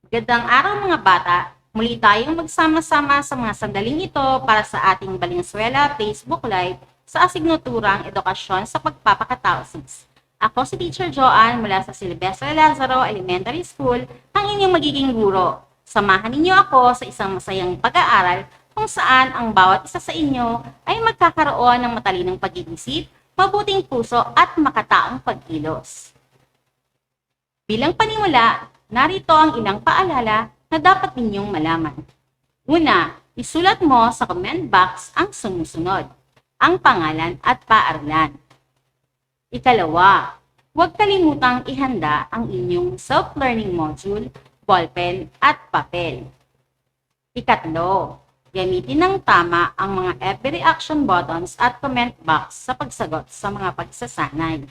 Gandang araw mga bata! Muli tayong magsama-sama sa mga sandaling ito para sa ating Valenzuela Facebook Live sa asignaturang Edukasyon sa Pagpapakatao 6. Ako si Teacher Joanne mula sa Silvestre Lazaro Elementary School, ang inyong magiging guro. Samahan ninyo ako sa isang masayang pag-aaral kung saan ang bawat isa sa inyo ay magkakaroon ng matalinong pag-iisip, mabuting puso at makataong pagkilos. Bilang panimula, narito ang ilang paalala na dapat ninyong malaman. Una, isulat mo sa comment box ang sumusunod, ang pangalan at paaralan. Ikalawa, huwag kalimutang ihanda ang inyong self-learning module, ballpen at papel. Ikatlo, gamitin ng tama ang mga FB reaction buttons at comment box sa pagsagot sa mga pagsasanay.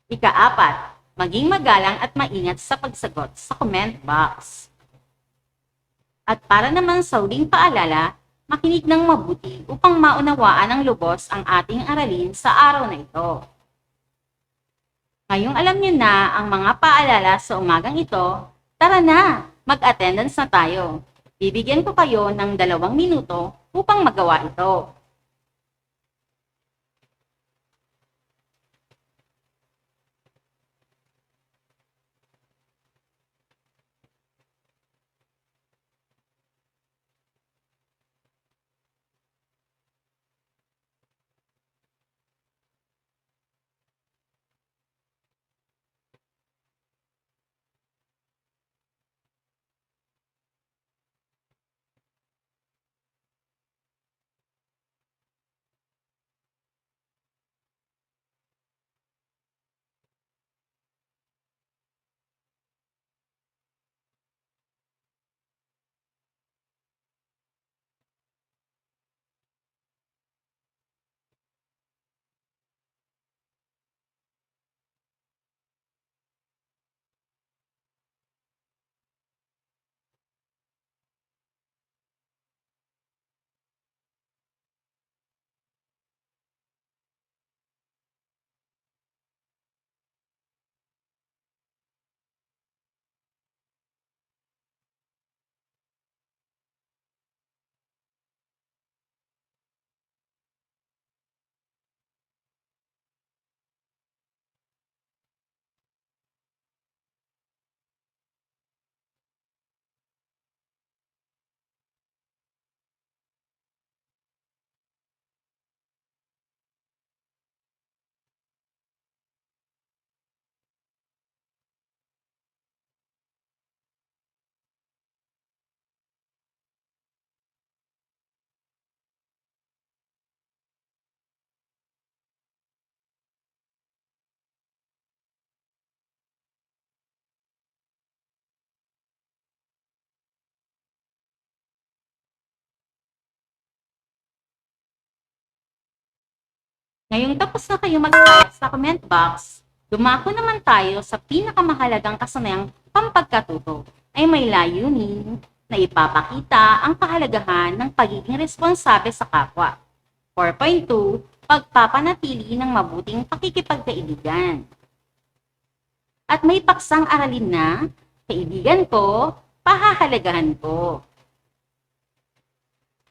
Ikaapat, maging magalang at maingat sa pagsagot sa comment box. At para naman sa huling paalala, makinig ng mabuti upang maunawaan ng lubos ang ating aralin sa araw na ito. Ngayong alam niyo na ang mga paalala sa umagang ito, tara na, mag-attendance na tayo. Bibigyan ko kayo ng 2 minuto upang magawa ito. Ngayong tapos na kayo mag-type sa comment box, dumako naman tayo sa pinakamahalagang kasanayang pampagkatuto ay may layunin na ipapakita ang kahalagahan ng pagiging responsable sa kapwa. 4.2, pagpapanatili ng mabuting pakikipagkaibigan. At may paksang aralin na, kaibigan ko, pahahalagahan ko.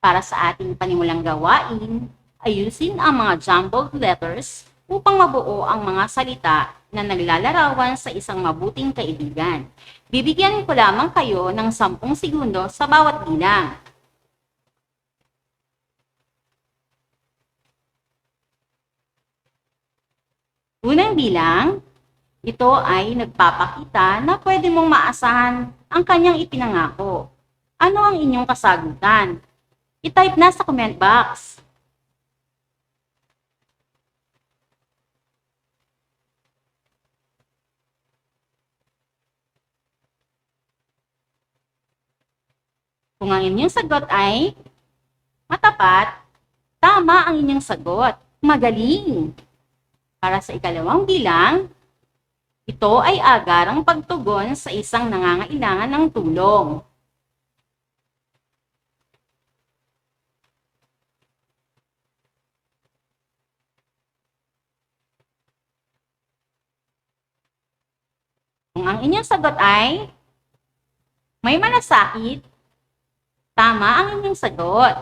Para sa ating panimulang gawain, ayusin ang mga jumbled letters upang mabuo ang mga salita na naglalarawan sa isang mabuting kaibigan. Bibigyan ko lamang kayo ng 10 segundo sa bawat bilang. Unang bilang, ito ay nagpapakita na pwede mong maasahan ang kanyang ipinangako. Ano ang inyong kasagutan? I-type na sa comment box. Kung ang inyong sagot ay matapat, tama ang inyong sagot. Magaling! Para sa ikalawang bilang, ito ay agarang pagtugon sa isang nangangailangan ng tulong. Kung ang inyong sagot ay May malasakit? Tama ang inyong sagot.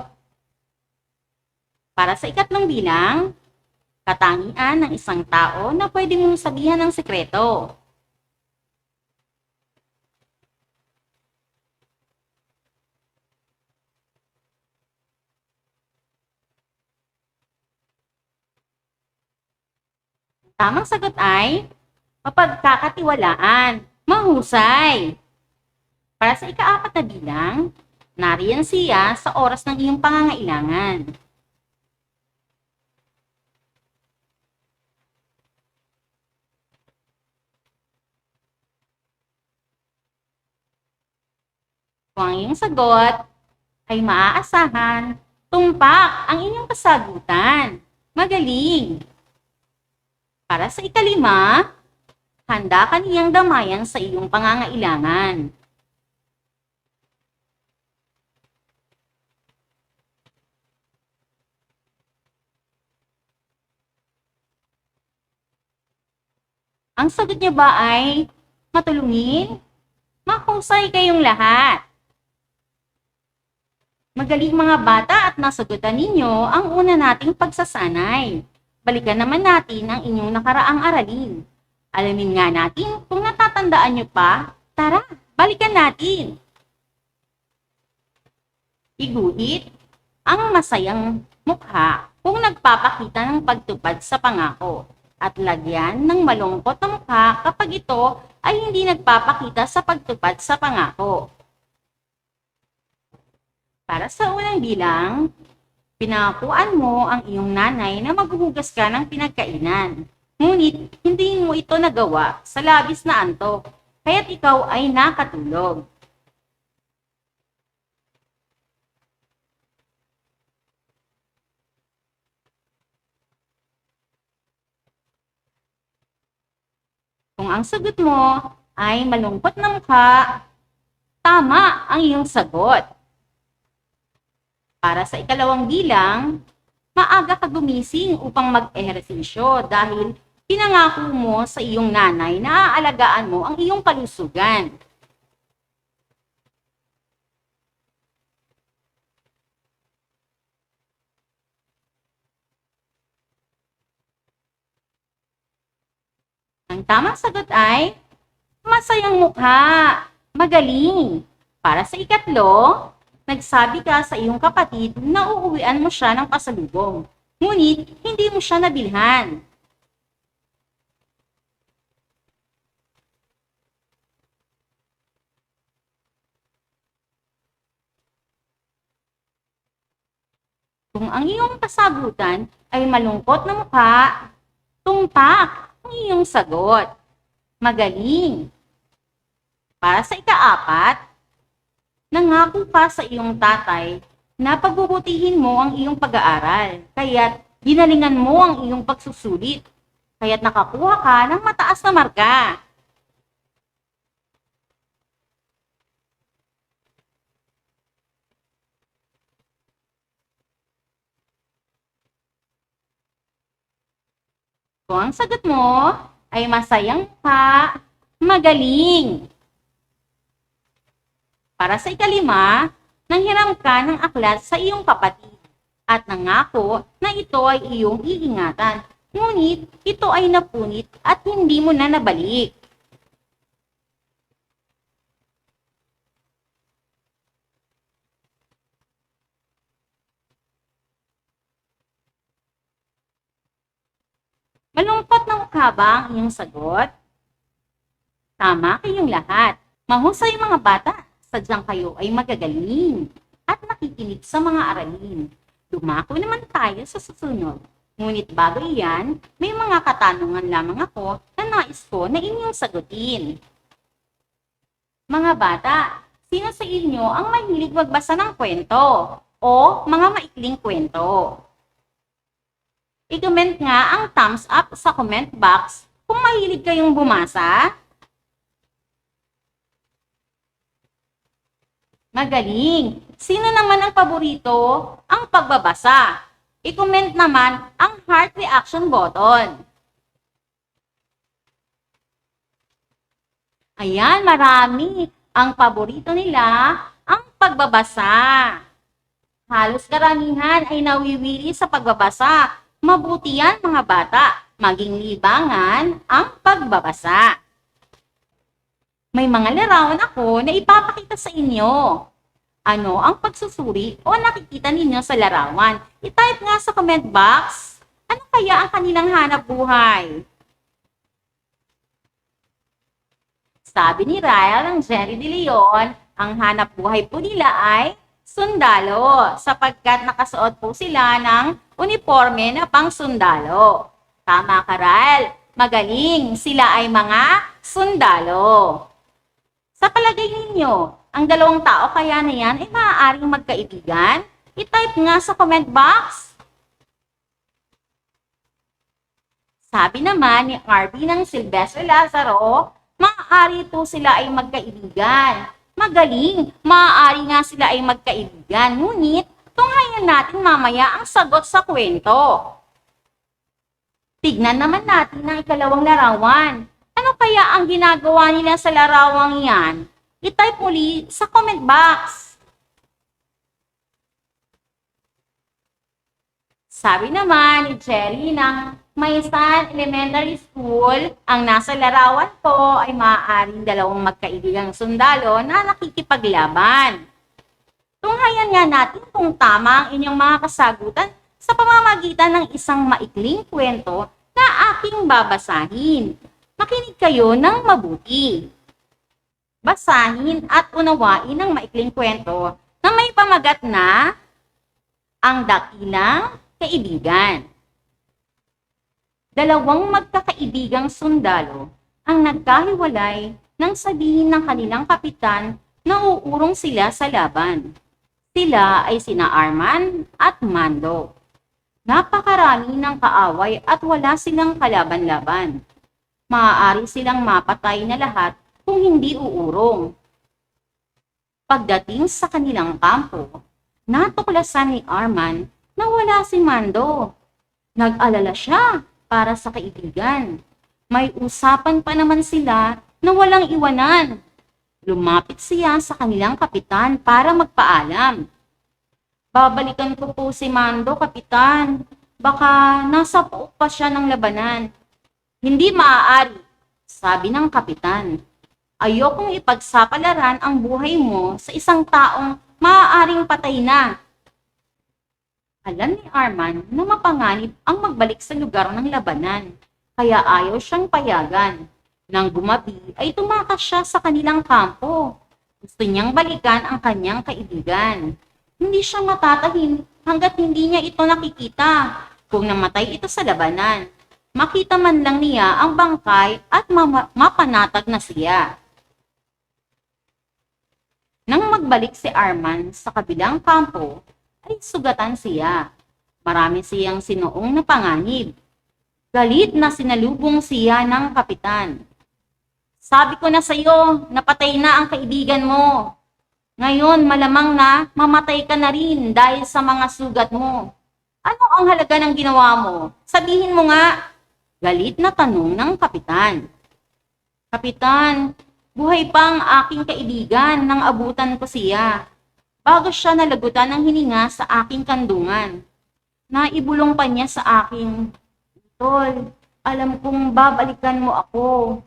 Para sa ikatlong bilang, katangian ng isang tao na pwede mong sabihan ng sekreto. Tamang sagot ay mapagkakatiwalaan, mahusay. Para sa ikaapat na bilang, nariyan siya sa oras ng iyong pangangailangan. Kung ang iyong sagot ay maaasahan, tumpak ang inyong kasagutan. Magaling! Para sa ikalima, handa ka niyang damayan sa iyong pangangailangan. Ang sagot niya ba ay matulungin? Mahusay kayong lahat. Magaling mga bata at nasagutan ninyo ang una nating pagsasanay. Balikan naman natin ang inyong nakaraang aralin. Alamin nga natin kung natatandaan nyo pa. Tara, balikan natin. Iguhit ang masayang mukha kung nagpapakita ng pagtupad sa pangako. At lagyan ng malungkot na mukha kapag ito ay hindi nagpapakita sa pagtupad sa pangako. Para sa unang bilang, pinakuan mo ang iyong nanay na maghuhugas ka ng pinagkainan. Ngunit hindi mo ito nagawa sa labis na antok, kaya't ikaw ay nakatulog. Kung ang sagot mo ay malungkot na mukha, tama ang iyong sagot. Para sa ikalawang bilang, maaga ka gumising upang mag-ehersisyo dahil pinangako mo sa iyong nanay na aalagaan mo ang iyong kalusugan. Ang tamang sagot ay masayang mukha, magaling. Para sa ikatlo, nagsabi ka sa iyong kapatid na uuwian mo siya ng pasalubong. Ngunit, hindi mo siya nabilhan. Kung ang iyong kasagutan ay malungkot na mukha, tumpak ang iyong sagot. Magaling. Para sa ikaapat, nangako ka sa iyong tatay na pagbubutihin mo ang iyong pag-aaral, kaya't ginalingan mo ang iyong pagsusulit, kaya't nakakuha ka ng mataas na marka. Kung ang sagot mo ay masayang ka, magaling. Para sa ikalima, nanghiram ka ng aklat sa iyong kapatid at nangako na ito ay iyong iingatan. Ngunit ito ay napunit at hindi mo na nabalik. Malungkot na mukha ba ang iyong sagot? Tama kayong lahat. Mahusay mga bata, sadyang kayo ay magagaling at nakikinig sa mga aralin. Dumako naman tayo sa susunod. Ngunit bago iyan, may mga katanungan lamang ako na nais ko na inyong sagutin. Mga bata, sino sa inyo ang mahilig magbasa ng kwento o mga maikling kwento? I-comment nga ang thumbs up sa comment box kung mahilig kayong bumasa. Magaling! Sino naman ang paborito ang pagbabasa? I-comment naman ang heart reaction button. Ayan, marami. Ang paborito nila, ang pagbabasa. Halos karamihan ay nawiwili sa pagbabasa. Mabuti yan mga bata, maging libangan ang pagbabasa. May mga larawan ako na ipapakita sa inyo. Ano ang pagsusuri o nakikita ninyo sa larawan? I-type nga sa comment box. Ano kaya ang kanilang hanap buhay? Sabi ni Ryle ng Jerry De Leon, ang hanap buhay po nila ay sundalo, sapagkat nakasuot po sila ng uniforme na pang sundalo. Tama ka, Ryle. Magaling, sila ay mga sundalo. Sa palagay ninyo, ang dalawang tao kaya na yan ay maaaring magkaibigan? I-type nga sa comment box. Sabi naman ni RB ng Silvestre Lazaro, maaari po sila ay magkaibigan. Magaling, maaari nga sila ay magkaibigan. Ngunit, tunghayan natin mamaya ang sagot sa kwento. Tignan naman natin ang ikalawang larawan. Ano kaya ang ginagawa nila sa larawang yan? I-type muli sa comment box. Sabi naman ni Jerry ng Maysan Elementary School, ang nasa larawan po ay maaaring dalawang magkaibigang sundalo na nakikipaglaban. Tunghayan nga natin kung tama ang inyong mga kasagutan sa pamamagitan ng isang maikling kwento na aking babasahin. Makinig kayo ng mabuti. Basahin at unawain ang maikling kwento na may pamagat na ang dakilang kaibigan. Dalawang magkakaibigang sundalo ang nagkahiwalay nang sabihin ng kanilang kapitan na uurong sila sa laban. Sila ay sina Arman at Mando. Napakarami ng kaaway at wala silang kalaban-laban. Maaari silang mapatay na lahat kung hindi uurong. Pagdating sa kanilang kampo, natuklasan ni Arman na wala si Mando. Nag-alala siya para sa kaibigan. May usapan pa naman sila na walang iwanan. Lumapit siya sa kanilang kapitan para magpaalam. Babalikan ko po si Mando, kapitan. Baka nasa puok pa siya ng labanan. Hindi maaari, sabi ng kapitan. Ayokong ipagsapalaran ang buhay mo sa isang taong maaaring patay na. Alam ni Arman na mapanganib ang magbalik sa lugar ng labanan, kaya ayaw siyang payagan. Nang gumabi ay tumakas siya sa kanilang kampo. Gusto niyang balikan ang kanyang kaibigan. Hindi siya matatahin hanggat hindi niya ito nakikita. Kung namatay ito sa labanan, makita man lang niya ang bangkay at mapanatag na siya. Nang magbalik si Arman sa kabilang kampo, ay sugatan siya. Marami siyang sinuong na panganib. Galit na sinalubong siya ng kapitan. Sabi ko na sa iyo, napatay na ang kaibigan mo. Ngayon, malamang na mamatay ka na rin dahil sa mga sugat mo. Ano ang halaga ng ginawa mo? Sabihin mo nga. Galit na tanong ng kapitan. Kapitan, buhay pa ang aking kaibigan nang abutan ko siya. Bago siya nalagutan ng hininga sa aking kandungan. Naibulong pa niya sa akin, Tol, alam kong babalikan mo ako.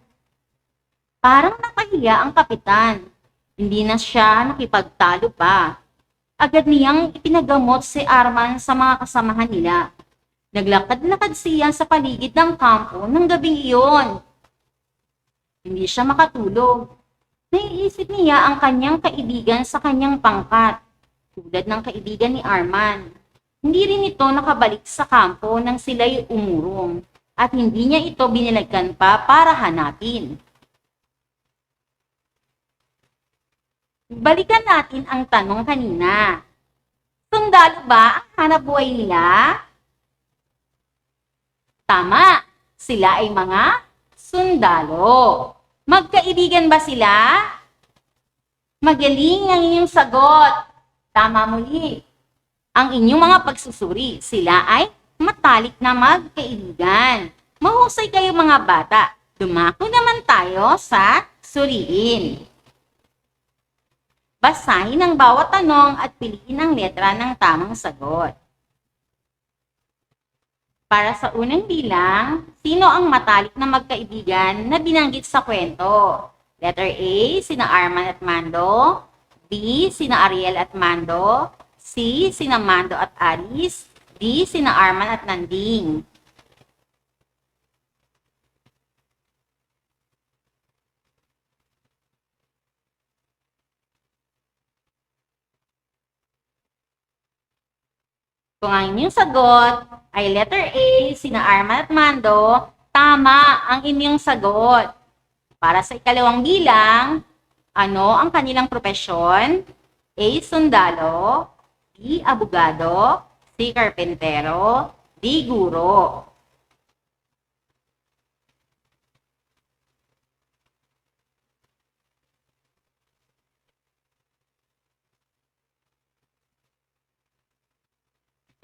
Parang napahiya ang kapitan. Hindi na siya nakipagtalo pa. Agad niyang ipinagamot si Arman sa mga kasamahan nila. Naglakad-lakad siya sa paligid ng kampo ng gabing iyon. Hindi siya makatulog. Naiisip niya ang kanyang kaibigan sa kanyang pangkat, tulad ng kaibigan ni Arman. Hindi rin ito nakabalik sa kampo nang sila'y umurong at hindi niya ito binilagkan pa para hanapin. Balikan natin ang tanong kanina. Sundalo ba ang hanapbuhay nila? Tama, sila ay mga sundalo. Magkaibigan ba sila? Magaling ang inyong sagot. Tama muli. Ang inyong mga pagsusuri, sila ay matalik na magkaibigan. Mahusay kayo mga bata. Dumako naman tayo sa suriin. Basahin ang bawat tanong at piliin ang letra ng tamang sagot. Para sa unang bilang, sino ang matalik na magkaibigan na binanggit sa kwento? Letter A, sina Arman at Mando. B, sina Ariel at Mando. C, sina Mando at Alice. D, sina Arman at Nanding. Kung ang inyong sagot ay letter A, sina Arman at Mando, tama ang inyong sagot. Para sa ikalawang bilang, ano ang kanilang propesyon? A, sundalo. B, abogado. C, karpentero. D, guro.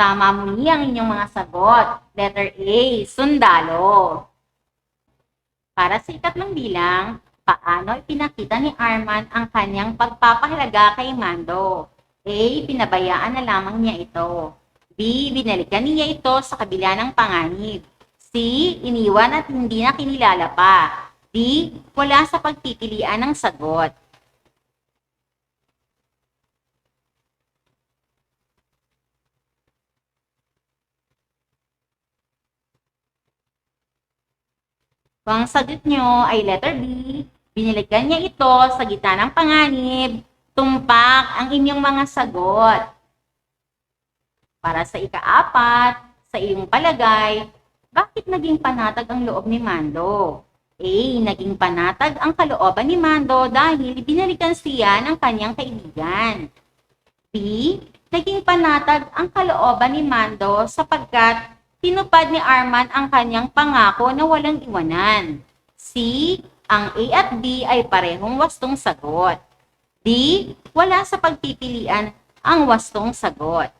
Tama muli ang inyong mga sagot. Letter A, sundalo. Para sa ikatlong bilang, paano ipinakita ni Arman ang kanyang pagpapahalaga kay Mando? A, pinabayaan na lamang niya ito. B, binalikan niya ito sa kabila ng panganib. C, iniwan at hindi na kinilala pa. D, wala sa pagpipilian ng sagot. Kung ang sagot nyo ay letter B, binalikan niya ito sa gitna ng panganib, tumpak ang inyong mga sagot. Para sa ikaapat, sa iyong palagay, bakit naging panatag ang loob ni Mando? A, naging panatag ang kalooban ni Mando dahil binalikan siya ng kanyang kaibigan. B, naging panatag ang kalooban ni Mando sapagkat tinupad ni Arman ang kanyang pangako na walang iwanan. C, ang A at B ay parehong wastong sagot. D, wala sa pagpipilian ang wastong sagot.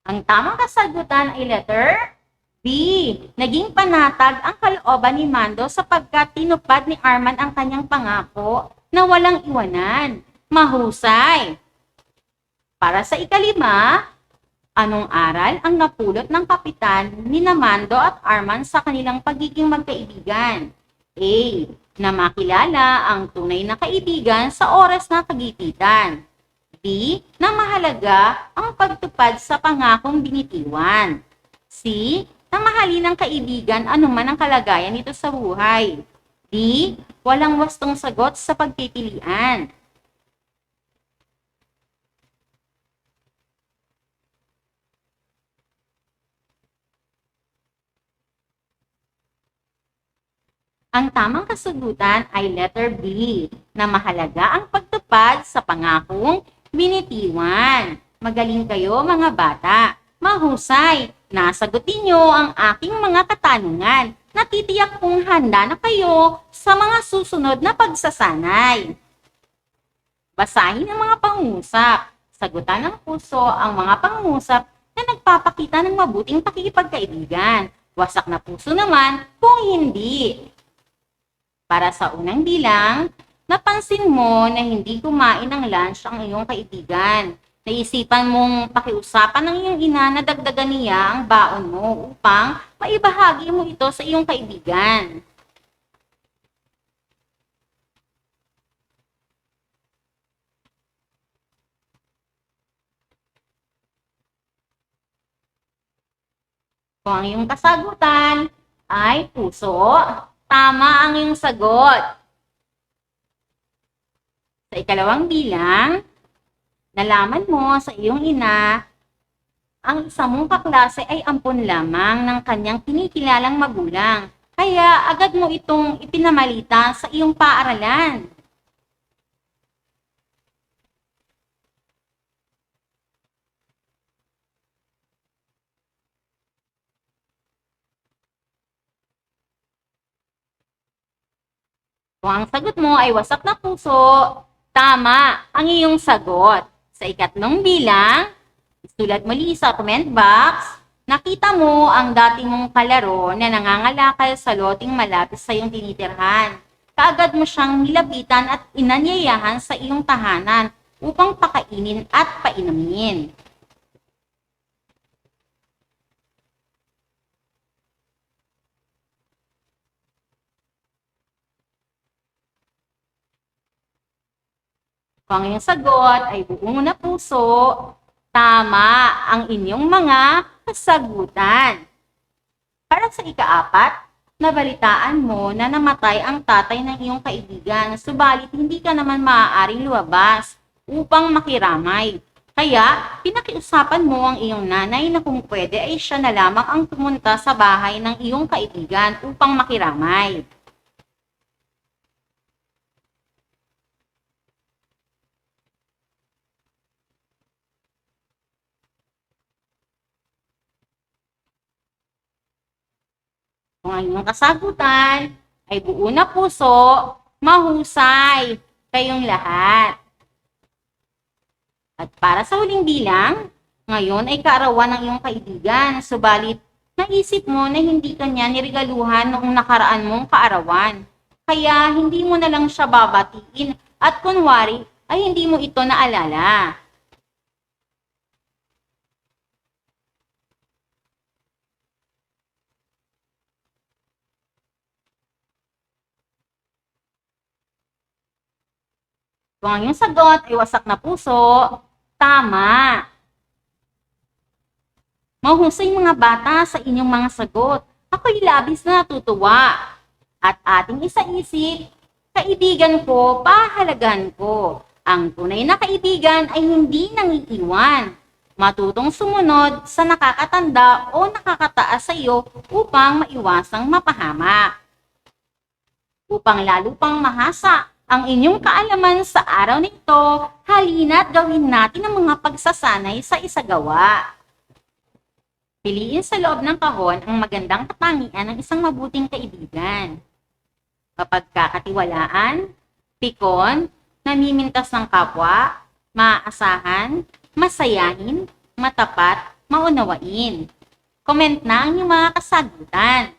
Ang tamang kasagutan ay letter B. Naging panatag ang kalooban ni Mando sapagkat tinupad ni Arman ang kanyang pangako na walang iwanan. Mahusay! Para sa ikalima, anong aral ang napulot ng kapitan ni Mando at Arman sa kanilang pagiging magkaibigan? A. Na makilala ang tunay na kaibigan sa oras ng kagipitan. B, na mahalaga ang pagtupad sa pangakong binitiwan. C, na mahalin ng kaibigan anuman ang kalagayan nito sa buhay. D, walang wastong sagot sa pagpipilian. Ang tamang kasagutan ay letter B, na mahalaga ang pagtupad sa pangakong binitiwan. Magaling kayo mga bata. Mahusay. Nasagutin niyo ang aking mga katanungan. Natitiyak kong handa na kayo sa mga susunod na pagsasanay. Basahin ang mga pangungusap. Sagutan ng puso ang mga pangungusap na nagpapakita ng mabuting pakikipagkaibigan. Wasak na puso naman kung hindi. Para sa unang bilang, napansin mo na hindi kumain ng lunch ang iyong kaibigan. Naisipan mong pakiusapan ng iyong ina na dagdagan niya ang baon mo upang maibahagi mo ito sa iyong kaibigan. Kung ang iyong kasagutan ay puso, tama ang iyong sagot. Sa ikalawang bilang, nalaman mo sa iyong ina, ang isa mong kaklase ay ampon lamang ng kanyang kinikilalang magulang. Kaya agad mo itong ipinamalita sa iyong paaralan. Kung ang sagot mo ay wasak na puso, tama ang iyong sagot. Sa ikatlong bilang, Isulat muli sa comment box, nakita mo ang dati mong kalaro na nangangalakal sa loting malapit sa iyong tinitirhan. Kaagad mo siyang nilapitan at inanyayahan sa iyong tahanan upang pakainin at painumin. Kung ang iyong sagot ay buong na puso, tama ang inyong mga kasagutan. Para sa ikaapat, nabalitaan mo na namatay ang tatay ng iyong kaibigan, subalit hindi ka naman maaaring lumabas upang makiramay. Kaya, pinakiusapan mo ang iyong nanay na kung pwede ay siya na lamang ang pumunta sa bahay ng iyong kaibigan upang makiramay. Kung ang iyong kasagutan ay buo na puso, mahusay kayong lahat. At para sa huling bilang, ngayon ay kaarawan ng iyong kaibigan, subalit naisip mo na hindi kanya niregaluhan noong nakaraan mong kaarawan. Kaya hindi mo na lang siya babatiin at kunwari ay hindi mo ito naalala. Kung ang iyong sagot ay wasak na puso, tama. Mahusay mga bata sa inyong mga sagot. Ako'y labis na natutuwa. At ating isa-isip, kaibigan ko, pahalagahan ko. Ang tunay na kaibigan ay hindi nangiiwan. Matutong sumunod sa nakakatanda o nakakataas sa iyo upang maiwasang mapahamak. Upang lalo pang mahasa ang inyong kaalaman sa araw nito, halina't gawin natin ang mga pagsasanay sa isagawa. Piliin sa loob ng kahon ang magandang katangian ng isang mabuting kaibigan. Mapagkakatiwalaan, pikon, namimintas ng kapwa, maaasahan, masayahin, matapat, maunawain. Comment na ang inyong mga kasagutan.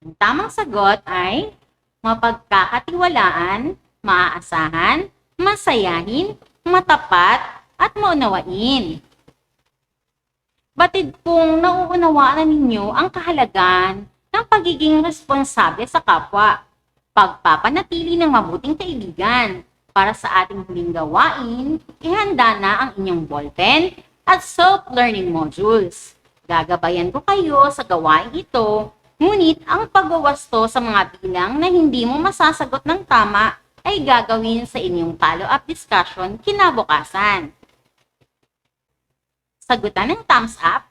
Ang tamang sagot ay mapagkakatiwalaan, maaasahan, masayahin, matapat, at maunawain. Batid kung nauunawaan ninyo ang kahalagan ng pagiging responsable sa kapwa, pagpapanatili ng mabuting kaibigan. Para sa ating huling gawain, ihanda na ang inyong ballpen at self-learning modules. Gagabayan ko kayo sa gawain ito. Ngunit ang pagwawasto sa mga bilang na hindi mo masasagot ng tama ay gagawin sa inyong follow-up discussion kinabukasan. Sagutan ng thumbs up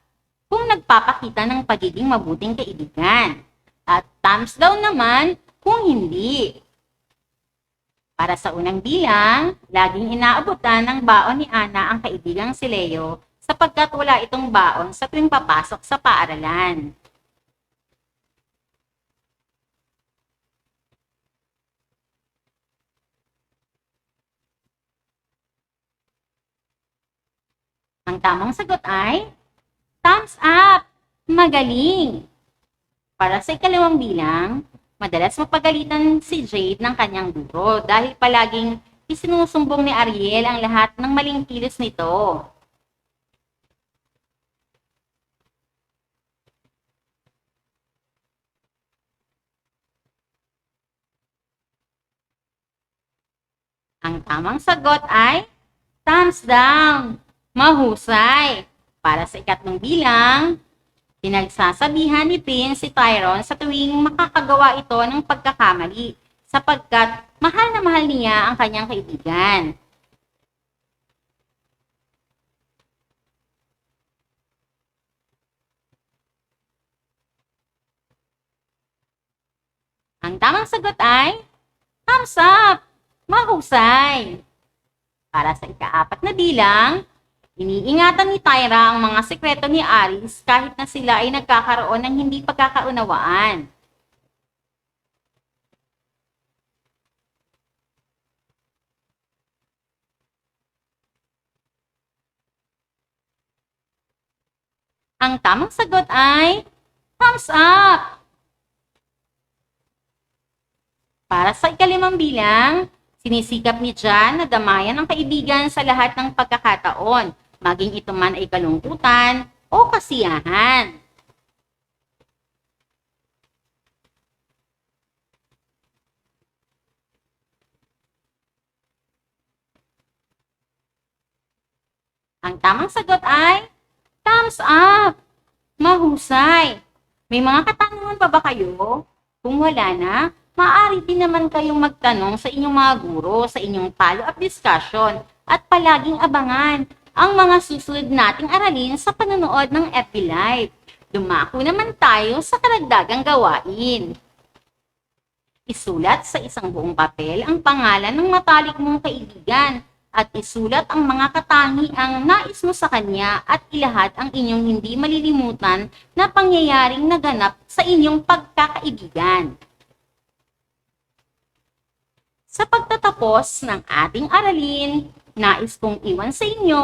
kung nagpapakita ng pagiging mabuting kaibigan. At thumbs down naman kung hindi. Para sa unang bilang, laging inaabutan ng baon ni Ana ang kaibigang si Leo sapagkat wala itong baon sa tuwing papasok sa paaralan. Ang tamang sagot ay thumbs up! Magaling! Para sa ikalawang bilang, madalas mapagalitan si Jade ng kanyang guro dahil palaging isinusumbong ni Ariel ang lahat ng maling kilos nito. Ang tamang sagot ay thumbs down! Mahusay! Para sa ikatlong bilang, pinagsasabihan ni Prince si Tyron sa tuwing makakagawa ito ng pagkakamali sapagkat mahal na mahal niya ang kanyang kaibigan. Ang tamang sagot ay thumbs up! Mahusay! Para sa ikaapat na bilang, iniingatan ni Tyra ang mga sekreto ni Aris kahit na sila ay nagkakaroon ng hindi pagkakaunawaan. Ang tamang sagot ay thumbs up! Para sa ikalimang bilang, sinisikap ni Jan na damayan ang kaibigan sa lahat ng pagkakataon, maging ito man ay kalungkutan o kasiyahan. Ang tamang sagot ay thumbs up! Mahusay! May mga katanungan pa ba kayo? Kung wala na, maaari din naman kayong magtanong sa inyong mga guro sa inyong follow-up discussion at palaging abangan ang mga susunod nating aralin sa panonood ng FB Live. Dumako naman tayo sa karagdagang gawain. Isulat sa isang buong papel ang pangalan ng matalik mong kaibigan at isulat ang mga katangiang nais mo sa kanya at ilahad ang inyong hindi malilimutan na pangyayaring naganap sa inyong pagkakaibigan. Sa pagtatapos ng ating aralin, nais kong iwan sa inyo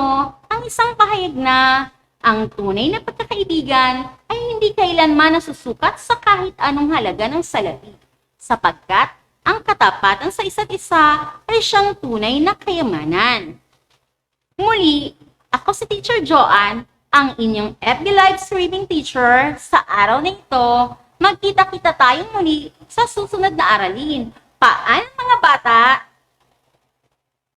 ang isang pahayag na ang tunay na pagkakaibigan ay hindi kailanman nasusukat sa kahit anong halaga ng salapi, sapagkat ang katapatan sa isa't isa ay siyang tunay na kayamanan. Muli, ako si Teacher Joanne, ang inyong FB Live streaming teacher. Sa araw na ito, magkita-kita tayong muli sa susunod na aralin. Paalam mga bata!